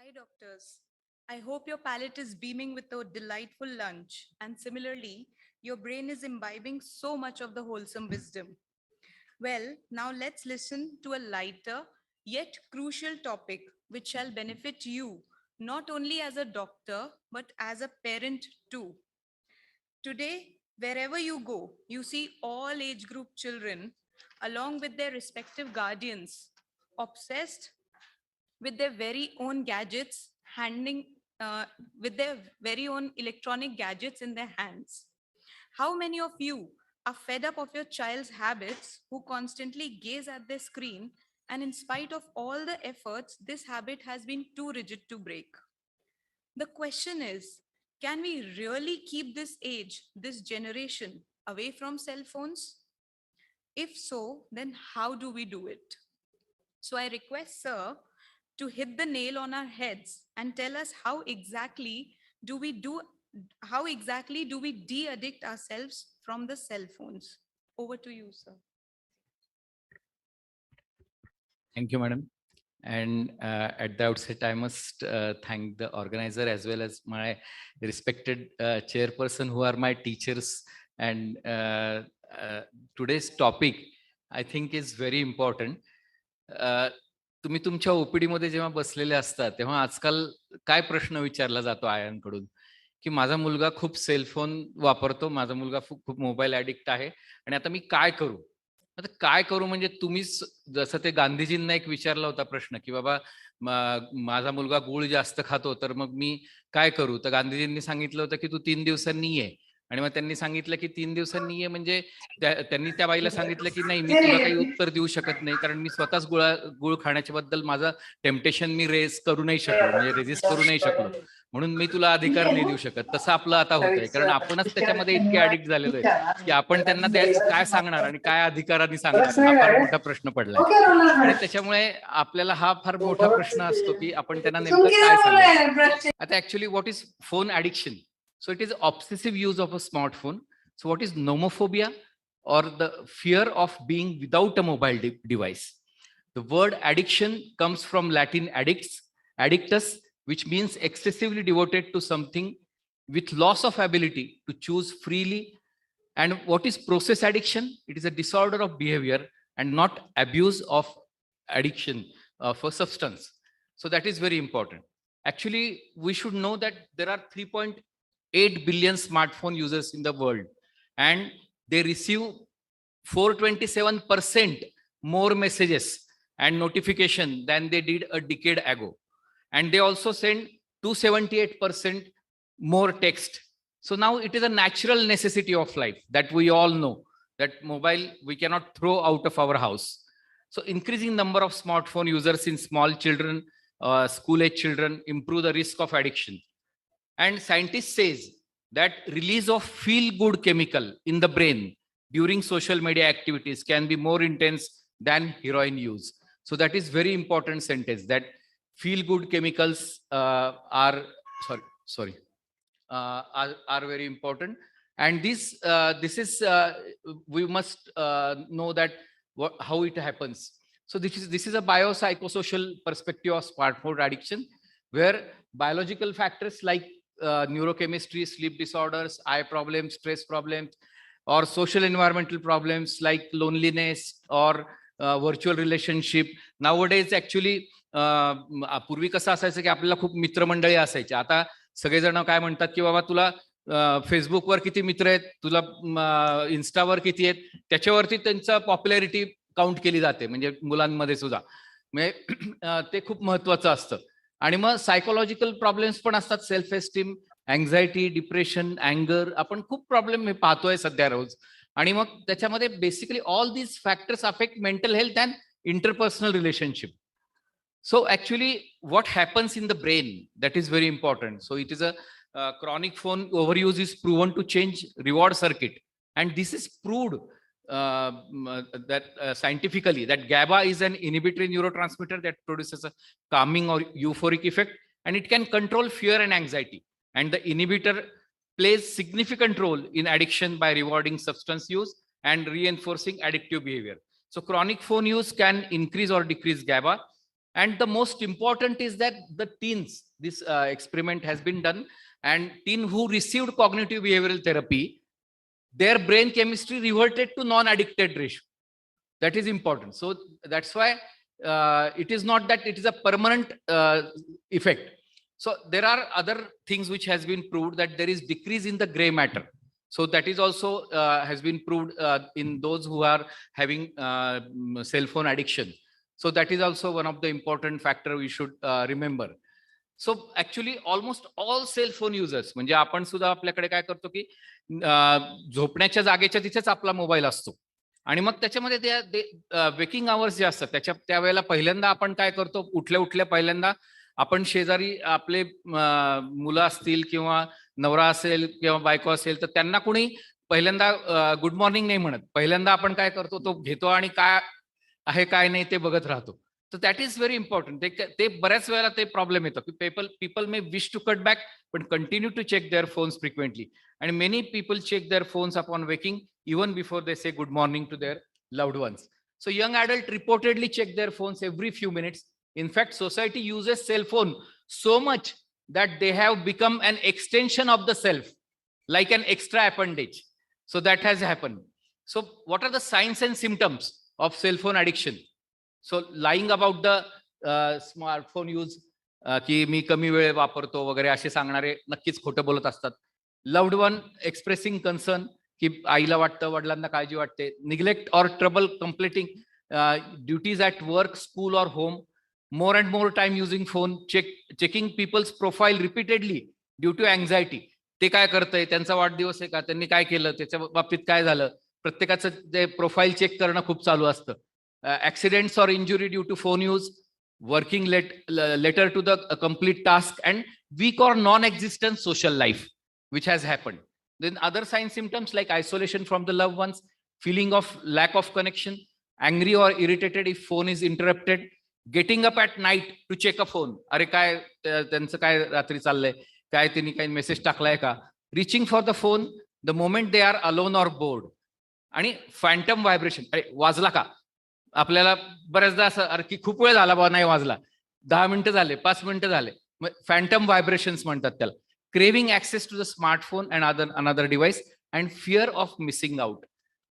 Hi, doctors. I hope your palate is beaming with a delightful lunch, and similarly, your brain is imbibing so much of the wholesome wisdom. Well, now let's listen to a lighter yet crucial topic which shall benefit you not only as a doctor but as a parent too. Today, wherever you go, you see all age group children along with their respective guardians obsessed with their very own gadgets, handing with their very own electronic gadgets in their hands. How many of you are fed up of your child's habits who constantly gaze at their screen, and in spite of all the efforts, this habit has been too rigid to break? The question is, can we really keep this age, this generation away from cell phones? If so, then how do we do it? So I request, sir, to hit the nail on our heads and tell us do we do how exactly do we de-addict ourselves from the cell phones? Over to you, sir. Thank you, madam. And at the outset, I must thank the organizer as well as my respected chairperson, who are my teachers. And today's topic, I think, is very important. तुम्ही तुमच्या OPD मध्ये जेव्हा बसलेले असतात तेव्हा आजकाल काय प्रश्न विचारला जातो आयांकडून की माझा मुलगा खूप सेलफोन वापरतो, माझा मुलगा खूप मोबाईल ऍडिक्ट आहे आणि आता मी काय करू? आता काय करू म्हणजे तुम्हीच जसं ते गांधीजींना एक विचारला होता प्रश्न की बाबा माझा मुलगा गुळ जास्त खातो तर मग मी काय करू? तर गांधीजींनी सांगितलं होतं की तू 3 दिवसांनी ये. आणि मग त्यांनी सांगितलं की 3 दिवसांनी ये म्हणजे त्यांनी त्या बाईला सांगितलं की नाही, मी तुला काही उत्तर देऊ शकत नाही कारण मी स्वतःच गुळ खाण्याच्या बद्दल माझं टेम्पटेशन मी करू नाही शकलो, म्हणजे रेजिस्ट करू नाही शकलो, म्हणून मी तुला अधिकार नाही देऊ शकत. तसं आपलं आता होतंय कारण आपणच त्याच्यामध्ये इतके ऍडिक्ट झालेलो आहे की आपण त्यांना काय सांगणार आणि काय अधिकाराने सांगणार हा फार मोठा प्रश्न पडलाय. आणि त्याच्यामुळे आपल्याला हा फार मोठा प्रश्न असतो की आपण त्यांना नेमकं काय सांगायचं. आता actually what is phone addiction? So it is obsessive use of a smartphone. So what is nomophobia, or the fear of being without a mobile device? The word addiction comes from Latin addictus, which means excessively devoted to something with loss of ability to choose freely. And what is process addiction? It is a disorder of behavior and not abuse of addiction for substance. So that is very important. Actually, we should know that there are 3.8 billion smartphone users in the world, and they receive 427% more messages and notification than they did a decade ago. And they also send 278% more text. So now it is a natural necessity of life that we all know that mobile we cannot throw out of our house. So increasing number of smartphone users in small children, school age children, improve the risk of addiction. And scientists says that release of feel good chemical in the brain during social media activities can be more intense than heroin use. So that is very important sentence, that feel good chemicals are very important. And this is we must know that how it happens. So this is a biopsychosocial perspective of smartphone addiction, where biological factors like neurochemistry, sleep disorders, eye problems, stress problems, or social environmental problems like loneliness or virtual relationship. Nowadays actually पूर्वी कसं असायचं की आपल्याला खूप मित्रमंडळी असायचे. आता सगळेजण काय म्हणतात की बाबा तुला फेसबुकवर किती मित्र आहेत, तुला इन्स्टावर किती आहेत, त्याच्यावरती त्यांचा पॉप्युलॅरिटी काउंट केली जाते, म्हणजे मुलांमध्ये सुद्धा. म्हणजे ते खूप महत्वाचं असतं. आणि मग सायकोलॉजिकल प्रॉब्लेम्स पण असतात, सेल्फ एस्टीम, अँझायटी, डिप्रेशन, अँगर, आपण खूप प्रॉब्लेम पाहतोय सध्या रोज. आणि मग त्याच्यामध्ये basically all these factors affect mental health and interpersonal relationship. So actually what happens in the brain, that is very important. So it is a chronic phone overuse is proven to change reward circuit, and this is proved that scientifically, that GABA is an inhibitory neurotransmitter that produces a calming or euphoric effect, and it can control fear and anxiety. And the inhibitor plays significant role in addiction by rewarding substance use and reinforcing addictive behavior. So chronic phone use can increase or decrease GABA, And the most important is that the teens, this experiment has been done, and teen who received cognitive behavioral therapy, their brain chemistry reverted to non-addicted ratio. That is important. So that's why it is not that it is a permanent effect. So there are other things which has been proved, that there is decrease in the gray matter. So that is also has been proved in those who are having cell phone addiction. So that is also one of the important factor we should remember. So actually almost all cell phone users, म्हणजे आपण सुद्धा आपल्याकडे काय करतो की झोपण्याच्या जागेच्या तिथेच आपला मोबाईल असतो, आणि मग त्याच्यामध्ये ते वेकिंग आवर्स जे असतात त्यावेळेला पहिल्यांदा आपण काय करतो, उठल्या पहिल्यांदा आपण शेजारी आपले मुलं असतील किंवा नवरा असेल किंवा बायको असेल, तर त्यांना कोणी पहिल्यांदा गुड मॉर्निंग नाही म्हणत. पहिल्यांदा आपण काय करतो, तो घेतो आणि काय आहे काय नाही ते बघत राहतो. So that is very important. ते बऱ्याच वेळेला ते प्रॉब्लेम येतो की people may wish to cut back but continue to check their phones frequently, and many people check their phones upon waking even before they say good morning to their loved ones. So young adults reportedly check their phones every few minutes. In fact, society uses cell phone so much that they have become an extension of the self, like an extra appendage. So that has happened. So what are the signs and symptoms of cell phone addiction? So lying about the smartphone use, की मी कमी वेळ वापरतो वगैरे असे सांगणारे नक्कीच खोटं बोलत असतात. लव्ड वन एक्सप्रेसिंग कन्सर्न, की आईला वाटतं, वडिलांना काळजी वाटते. निग्लेक्ट और trouble completing duties at work, school और home. More and more time using phone. Checking people's profile repeatedly due to anxiety. ते काय करतंय, त्यांचा वाढदिवस आहे का, त्यांनी काय केलं, त्याच्या बाबतीत काय झालं, प्रत्येकाचं ते प्रोफाईल चेक करणं खूप चालू असतं. Accidents or injury due to phone use, working later to the complete task, and weak or non-existent social life which has happened. Then other signs symptoms like isolation from the loved ones, feeling of lack of connection, angry or irritated if phone is interrupted, getting up at night to check a phone. अरे काय त्यांचं काय रात्री चाललंय, काय त्यांनी काही message टाकलाय का. Reaching for the phone the moment they are alone or bored. आणि phantom vibration, अरे वाजला का. आपल्याला बऱ्याचदा असं, अरे की खूप वेळ झाला बा नाही वाजला, 10 मिनिटं झाले, 5 मिनिटं झाले. फॅन्टम व्हायब्रेशन्स म्हणतात त्याला. Craving access to the smartphone and another device, and fear of missing out.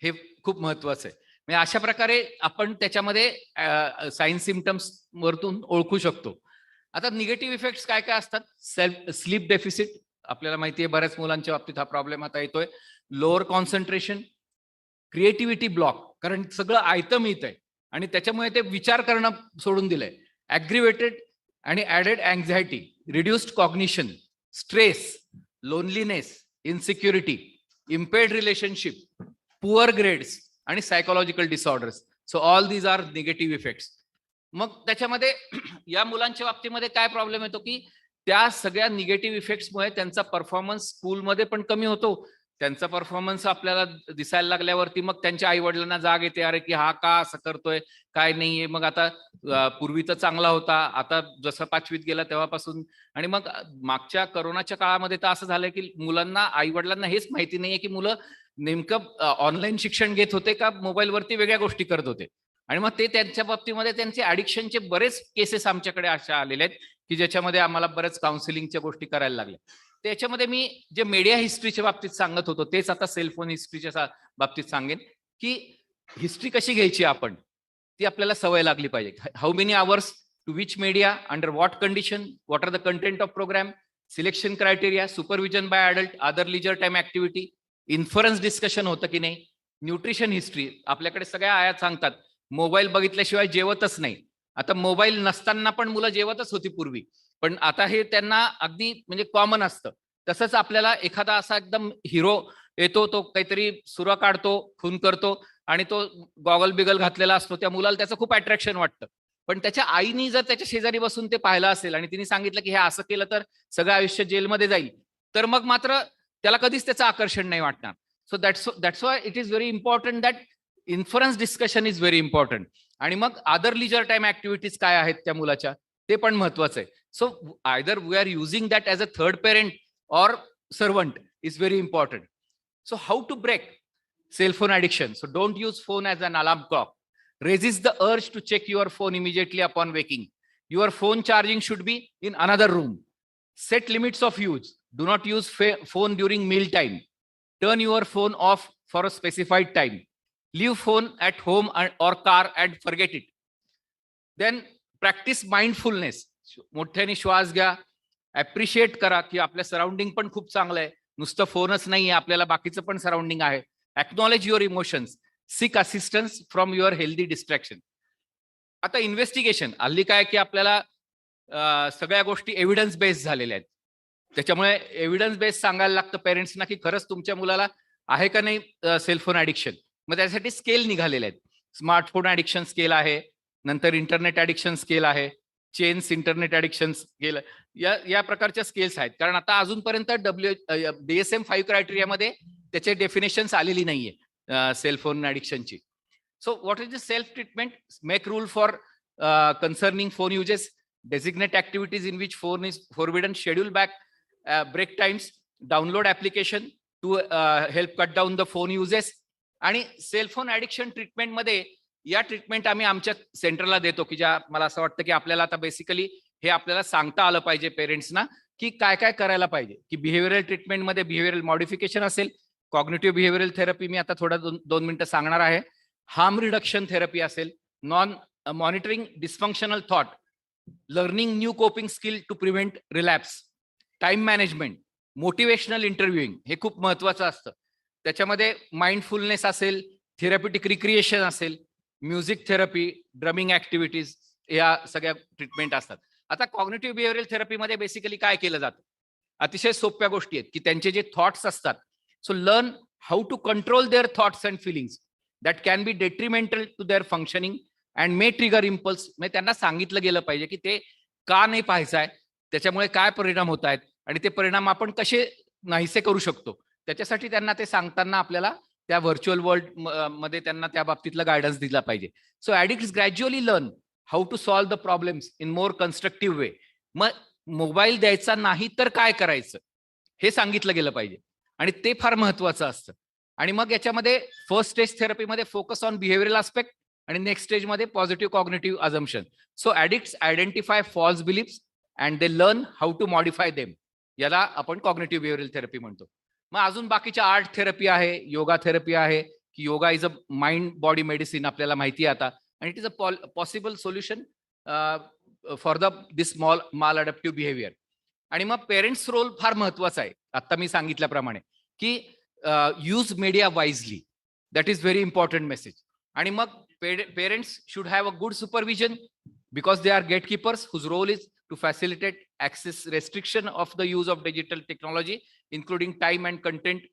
हे खूप महत्वाचं आहे. म्हणजे अशा प्रकारे आपण त्याच्यामध्ये साईन सिम्पटम्स वरतून ओळखू शकतो. आता निगेटिव्ह इफेक्ट्स काय काय असतात. स्लीप डेफिसिट, आपल्याला माहिती आहे बऱ्याच मुलांच्या बाबतीत हा प्रॉब्लेम आता येतोय. लोअर कॉन्सन्ट्रेशन, क्रिएटिव्हिटी ब्लॉक, कारण सगळं आयतं मिळत आहे आणि त्याच्यामुळे ते विचार करणं सोडून दिलंय. ॲग्रिवेटेड आणि added anxiety, reduced cognition, stress, loneliness, insecurity, impaired relationship, poor grades आणि psychological disorders. So all these are negative effects. मग त्याच्यामध्ये या मुलांच्या बाबतीमध्ये काय प्रॉब्लेम येतो की त्या सगळ्या निगेटिव्ह इफेक्ट्समुळे त्यांचा परफॉर्मन्स स्कूलमध्ये पण कमी होतो. त्यांचा परफॉर्मन्स आपल्याला दिसायला लागल्यावरती मग त्यांच्या आई वडिलांना जाग येते, अरे की हा का असं करतोय, काय नाहीये. मग आता पूर्वी तर चांगला होता, आता जसं 5वीत गेला तेव्हापासून. आणि मग मागच्या करोनाच्या काळामध्ये तर असं झालंय की मुलांना, आई वडिलांना हेच माहिती नाहीये की मुलं नेमकं ऑनलाईन शिक्षण घेत होते का मोबाईलवरती वेगळ्या गोष्टी करत होते. आणि मग ते त्यांच्या बाबतीमध्ये त्यांचे ऍडिक्शनचे बरेच केसेस आमच्याकडे अशा आलेले आहेत की ज्याच्यामध्ये आम्हाला बरेच काउन्सिलिंगच्या गोष्टी करायला लागल्या. त्याच्यामध्ये मी जे मीडिया हिस्ट्रीच्या बाबतीत सांगत होतो तेच आता सेलफोन हिस्ट्रीच्या बाबतीत सांगेन, की हिस्ट्री कशी घ्यायची आपण, ती आपल्याला सवय लागली पाहिजे. How many hours to which media, under what condition, what are the content of program, selection criteria, supervision by adult, other leisure time activity, inference discussion होतं की नाही. न्यूट्रिशन हिस्ट्री, आपल्याकडे सगळ्या आयात सांगतात मोबाईल बघितल्याशिवाय जेवतच नाही. आता मोबाईल नसताना पण मुलं जेवतच होती पूर्वी, पण आता हे त्यांना अगदी म्हणजे कॉमन असतं. तसंच आपल्याला एखादा असा एकदम हिरो येतो, तो काहीतरी सुरा काढतो, खून करतो आणि तो गॉगल बिगल घातलेला असतो, त्या मुलाला त्याचं खूप अट्रॅक्शन वाटतं. पण त्याच्या आईनी जर त्याच्या शेजारी बसून ते पाहिलं असेल आणि तिने सांगितलं की हे असं केलं तर सगळं आयुष्य जेलमध्ये जाईल, तर मग मात्र त्याला कधीच त्याचं आकर्षण नाही वाटणार. So that's why it is very important that inference discussion is very important. आणि मग अदर लिजर टाइम ऍक्टिव्हिटीज काय आहेत त्या मुलाच्या, ते पण महत्वाचं आहे. So either we are using that as a third parent or servant is very important. So how to break cell phone addiction? So don't use phone as an alarm clock. Resist the urge to check your phone immediately upon waking. Your phone charging should be in another room. Set limits of use. Do not use phone during meal time. Turn your phone off for a specified time. Leave phone at home or car and forget it. Then practice mindfulness. मोठ्याने श्वास घ्या. Appreciate करा की आपल्या surrounding पण खूप चांगलं आहे. नुसतं फोनच नाही आहे, आपल्याला बाकीचं पण सराउंडिंग आहे. Acknowledge your emotions. Sick assistance from your healthy distraction. आता इन्व्हेस्टिगेशन हल्ली काय की आपल्याला सगळ्या गोष्टी एव्हिडन्स बेस्ड झालेल्या आहेत. त्याच्यामुळे एव्हिडन्स बेस्ड सांगायला लागतं पेरेंट्सना की खरंच तुमच्या मुलाला आहे का नाही सेलफोन ऍडिक्शन. मग त्यासाठी स्केल निघालेले आहेत. स्मार्टफोन ऍडिक्शन स्केल आहे, नंतर इंटरनेट ऍडिक्शन स्केल आहे, चेन्स इंटरनेट ऍडिक्शन स्केल, या प्रकारच्या स्केल्स आहेत. कारण आता अजूनपर्यंत DSM-5 क्रायटेरियामध्ये त्याचे डेफिनेशन्स आलेली नाहीये cellphone ऍडिक्शनची. So what is the self treatment? Make rule for concerning phone uses. Designate activities in which phone is forbidden. Schedule back break times. Download application to help cut down the phone uses. आणि cellphone addiction treatment मध्ये या treatment आम्ही आमच्या सेंटरला देतो की ज्या मला असं वाटतं की आपल्याला आता बेसिकली हे आपल्याला सांगता आलं पाहिजे पेरेंट्सना की काय काय करायला पाहिजे. की बिहेव्हिअरल ट्रीटमेंटमध्ये बिहेव्हिअरल मॉडिफिकेशन असेल, कॉग्निटिव्ह बिहेव्हिअरल थेरपी मी आता थोडा 2 मिनिटं सांगणार आहे, हार्म रिडक्शन थेरपी असेल, non monitoring dysfunctional thought, learning new coping skill to prevent relapse, time management, motivational interviewing हे खूप महत्वाचं असतं. त्याच्यामध्ये माइंडफुलनेस असेल, थेरपिटिक रिक्रिएशन असेल, म्युझिक थेरपी, ड्रमिंग ऍक्टिव्हिटीज, या सगळ्या ट्रीटमेंट असतात. आता कॉग्निटिव्ह बिहेव्हिअरल थेरपीमध्ये बेसिकली काय केलं जातं, अतिशय सोप्या गोष्टी आहेत की त्यांचे जे थॉट्स असतात, so learn how to control their thoughts and feelings that can be detrimental to their functioning and may trigger impulse. म्हणजे त्यांना सांगितलं गेलं पाहिजे की ते का नाही पाहायचं आहे, त्याच्यामुळे काय परिणाम होत आहेत आणि ते परिणाम आपण कसे नाहीसे करू शकतो. त्याच्यासाठी त्यांना ते सांगताना आपल्याला त्या व्हर्च्युअल वर्ल्ड मध्ये त्यांना त्या बाबतीतला गायडन्स दिला पाहिजे. So addicts gradually learn how to solve the problems in more constructive way. मग मोबाईल द्यायचा नाही तर काय करायचं हे सांगितलं गेलं पाहिजे आणि ते फार महत्वाचं असतं. आणि मग याच्यामध्ये फर्स्ट स्टेज थेरपीमध्ये फोकस ऑन बिहेव्हिअरल आस्पेक्ट आणि नेक्स्ट स्टेजमध्ये positive cognitive assumption. So addicts identify false beliefs and they learn how to modify them. याला आपण कॉग्निटिव्ह बिहेव्हिअरल थेरपी म्हणतो. मग अजून बाकीच्या आर्ट थेरपी आहे, योगा थेरपी आहे की yoga is a mind body medicine आपल्याला माहिती आहे आता, आणि it is a possible solution for this small माल अडॅप्टिव्ह बिहेवियर. आणि मग पेरेंट्स रोल फार महत्वाचा आहे. आता मी सांगितल्याप्रमाणे की use media wisely. That is very important message. आणि मग parents should have a good supervision because they are gatekeepers whose role is to facilitate access, restriction of the use of digital technology including time and content.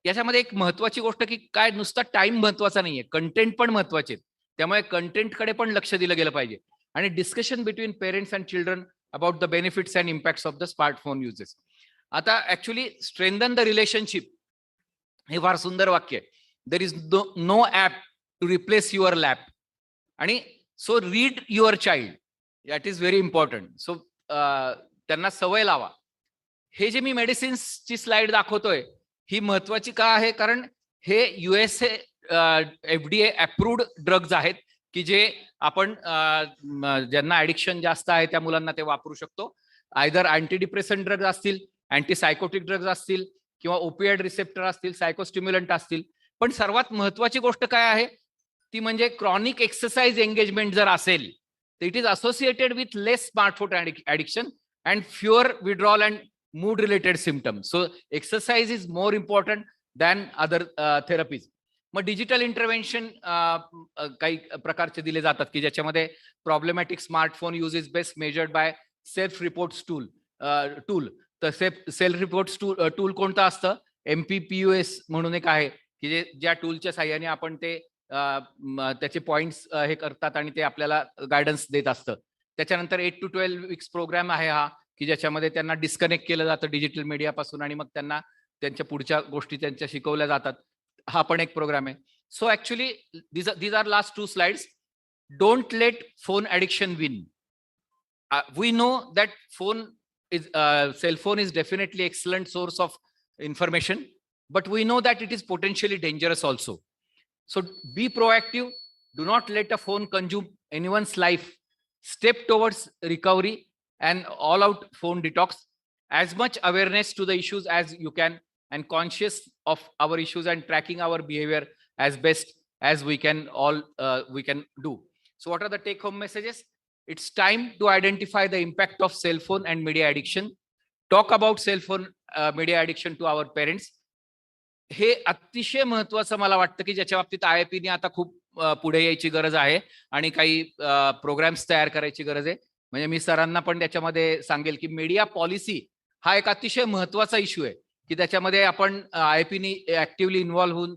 याच्यामध्ये एक महत्वाची गोष्ट की काय नुसता time महत्वाचा नाहीये, कंटेंट पण महत्वाचे. त्यामुळे कंटेंट कडे पण लक्ष दिलं गेलं पाहिजे. आणि discussion between parents and children about the benefits and impacts of the smartphone uses. आता ऍक्च्युली स्ट्रेंथन द रिलेशनशिप हे फार सुंदर वाक्य आहे. There is no app to replace your lap. आणि so read your child, that is very important. So त्यांना सवय लावा. हे जे मी मेडिसिन्सची स्लाइड दाखवतोय ही महत्वाची का आहे, कारण हे USA FDA अप्रूव्ड ड्रग्ज आहेत की जे आपण ज्यांना ऍडिक्शन जास्त आहे त्या मुलांना ते वापरू शकतो. आयदर अँटी डिप्रेसंट ड्रग्ज असतील, अँटीसायकोटिक ड्रग्ज असतील किंवा ओपिएड रिसेप्टर असतील, सायकोस्टिम्युलंट असतील. पण सर्वात महत्वाची गोष्ट काय आहे ती म्हणजे क्रॉनिक एक्सरसाइज एंगेजमेंट जर असेल तर it is associated with less smartphone addiction and fewer withdrawal and mood related symptoms. So exercise is more important than other therapies. मग डिजिटल इंटरव्हेन्शन काही प्रकारचे दिले जातात की ज्याच्यामध्ये problematic smartphone use is best measured by self reports tool. तर self reports tool कोणतं असतं, MPPUS म्हणून एक आहे की ज्या टूलच्या साह्याने आपण ते त्याचे पॉइंट्स हे करतात आणि ते आपल्याला गायडन्स देत असतं. त्याच्यानंतर 8 to 12 वीक्स प्रोग्राम आहे हा की ज्याच्यामध्ये त्यांना डिस्कनेक्ट केलं जातं डिजिटल मीडियापासून आणि मग त्यांना त्यांच्या पुढच्या गोष्टी त्यांच्या शिकवल्या जातात. हा पण एक प्रोग्राम आहे. So actually these are last 2 slides. Don't let phone addiction win. We know that cell phone is definitely excellent source of information, but we know that it is potentially dangerous also. So be proactive. Do not let a phone consume anyone's life. step towards recovery and all out phone detox. As much awareness to the issues as you can, and conscious of our issues and tracking our behavior as best as we can all we can do. So what are the take home messages? It's time to identify the impact of cell phone and media addiction. Talk about cell phone media addiction to our parents. हे अतिशय महत्वाचं मला वाटतं की ज्याच्या बाबतीत IIP आता खूप पुढे यायची गरज आहे आणि काही प्रोग्राम्स तयार करायची गरज आहे. म्हणजे मी सरांना पण त्याच्यामध्ये सांगेल की मीडिया पॉलिसी हा एक अतिशय महत्वाचा इश्यू आहे की त्याच्यामध्ये आपण IIP ऍक्टिव्हली इन्व्हॉल्व्ह होऊन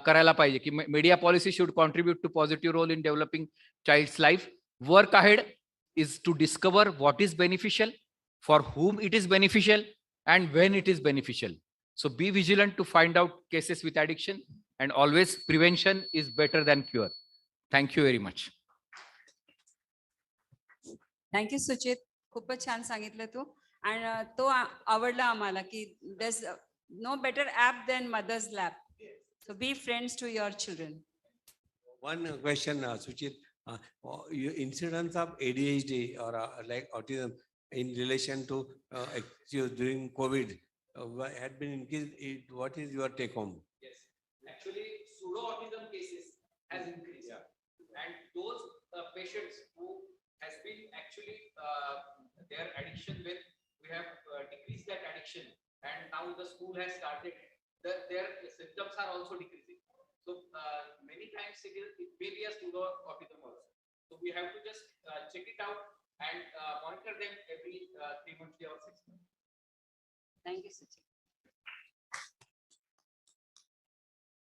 करायला पाहिजे की media policy should contribute to positive role in developing child's life. Work ahead is to discover what is beneficial, for whom it is beneficial, and when it is beneficial. So be vigilant to find out cases with addiction, and always prevention is better than cure. Thank you very much. Thank you सुचित, खूपच छान सांगितलं तू. आणि तो आवडला आम्हाला की there's no better app than mother's lap. So be friends to your children. One question, Suchit, incidence of ADHD or like autism in relation to during COVID had been increased. What is your take home? Yes, actually, pseudo autism cases has increased, and those patients who has been actually their addiction when we have decreased that addiction, and now the school has started, their symptoms are also decreasing. So many times it may be a pseudo autism also. So we have to just check it out and monitor them every 3 months or 6 months. Thank you, Suchit.